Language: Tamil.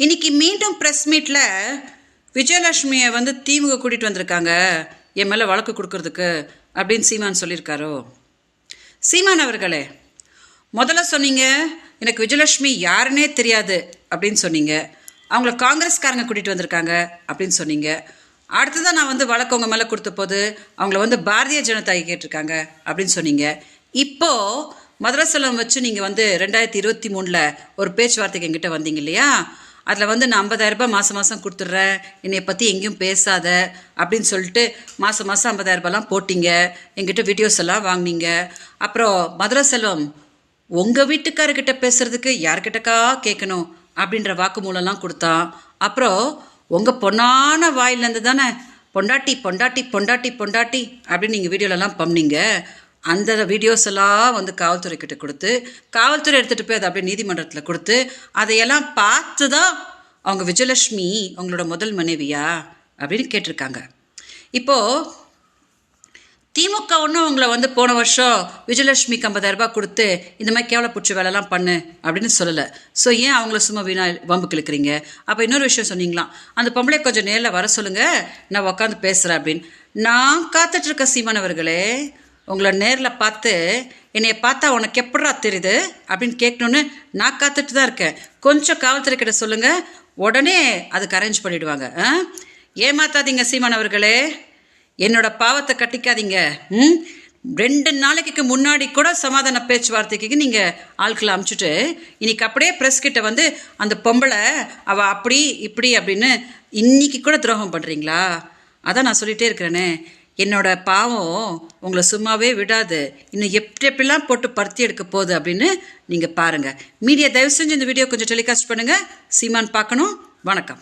இன்னைக்கு மீண்டும் ப்ரெஸ் மீட்டில் விஜயலட்சுமியை வந்து திமுக கூட்டிகிட்டு வந்திருக்காங்க என் மேலே வழக்கு கொடுக்கறதுக்கு அப்படின்னு சீமான் சொல்லியிருக்காரோ? சீமான் அவர்களே, முதல்ல சொன்னீங்க எனக்கு விஜயலட்சுமி யாருன்னே தெரியாது அப்படின்னு சொன்னீங்க. அவங்கள காங்கிரஸ்காரங்க கூட்டிகிட்டு வந்திருக்காங்க அப்படின்னு சொன்னீங்க. அடுத்ததான் நான் வந்து வழக்கு உங்கள் மேலே கொடுத்த போது அவங்கள வந்து பாரதிய ஜனதா கேட்டிருக்காங்க அப்படின்னு சொன்னீங்க. இப்போது மதரசலம் வச்சு நீங்கள் வந்து 2023 ஒரு பேச்சுவார்த்தைக்கு என்கிட்ட வந்தீங்க இல்லையா? அதில் வந்து நான் 50,000 ரூபாய் மாதம் கொடுத்துட்றேன், என்னை பற்றி எங்கேயும் பேசாத அப்படின்னு சொல்லிட்டு மாதம் 50,000 ரூபாய்லாம் போட்டிங்க. எங்கிட்ட வீடியோஸ் எல்லாம் வாங்கினீங்க. அப்புறம் மதுரசெல்வம் உங்கள் வீட்டுக்காரர்கிட்ட பேசுகிறதுக்கு யார்கிட்டக்கா கேட்கணும் அப்படின்ற வாக்குமூலம்லாம் கொடுத்தான். அப்புறம் உங்கள் பொண்ணான வாயிலேருந்து தானே பொண்டாட்டி பொண்டாட்டி பொண்டாட்டி பொண்டாட்டி அப்படின்னு நீங்கள் வீடியோலலாம் பண்ணீங்க. அந்த வீடியோஸ் எல்லாம் வந்து காவல்துறைக்கிட்ட கொடுத்து காவல்துறை எடுத்துகிட்டு போய் அதை அப்படியே நீதிமன்றத்தில் கொடுத்து அதையெல்லாம் பார்த்து தான் அவங்க விஜயலட்சுமி அவங்களோட முதல் மனைவியா அப்படின்னு கேட்டிருக்காங்க. இப்போது திமுக ஒன்றும் அவங்கள வந்து போன வருஷம் விஜயலட்சுமிக்கு 50,000 ரூபாய் கொடுத்து இந்த மாதிரி கேவல பிடிச்ச வேலைலாம் பண்ணு அப்படின்னு சொல்லலை. ஸோ ஏன் அவங்கள சும்மா வீணா வம்பு கிழக்கிறீங்க? அப்போ இன்னொரு விஷயம் சொன்னீங்களாம், அந்த பொம்பளை கொஞ்சம் நேரில் வர சொல்லுங்கள், நான் உட்காந்து பேசுகிறேன் அப்படின்னு. நான் காத்துட்ருக்க சீமான் அவர்களே, உங்களை நேரில் பார்த்து என்னைய பார்த்தா உனக்கு எப்படா தெரியுது அப்படின்னு கேட்கணுன்னு நான் காத்துட்டு தான் இருக்கேன். கொஞ்சம் காவல்துறை கிட்ட சொல்லுங்கள், உடனே அதுக்கு அரேஞ்ச் பண்ணிவிடுவாங்க. ஏமாத்தாதீங்க சீமான் அவர்களே, என்னோட பாவத்தை கட்டிக்காதீங்க. 2 நாளைக்கு முன்னாடி கூட சமாதான பேச்சுவார்த்தைக்கு நீங்கள் ஆட்களை அமுச்சுட்டு இன்னைக்கு அப்படியே ப்ரெஸ் கிட்ட வந்து அந்த பொம்பளை அவள் அப்படி இப்படி அப்படின்னு இன்னைக்கு கூட துரோகம் பண்ணுறீங்களா? அதான் நான் சொல்லிகிட்டே இருக்கிறேனே, என்னோட பாவம் உங்களை சும்மாவே விடாது. இன்னும் எப்படிலாம் போட்டு பருத்தி எடுக்க போகுது அப்படின்னு நீங்கள் பாருங்கள். மீடியா தயவு செஞ்சு இந்த வீடியோ கொஞ்சம் டெலிகாஸ்ட் பண்ணுங்கள். சீமான் பார்க்கணும். வணக்கம்.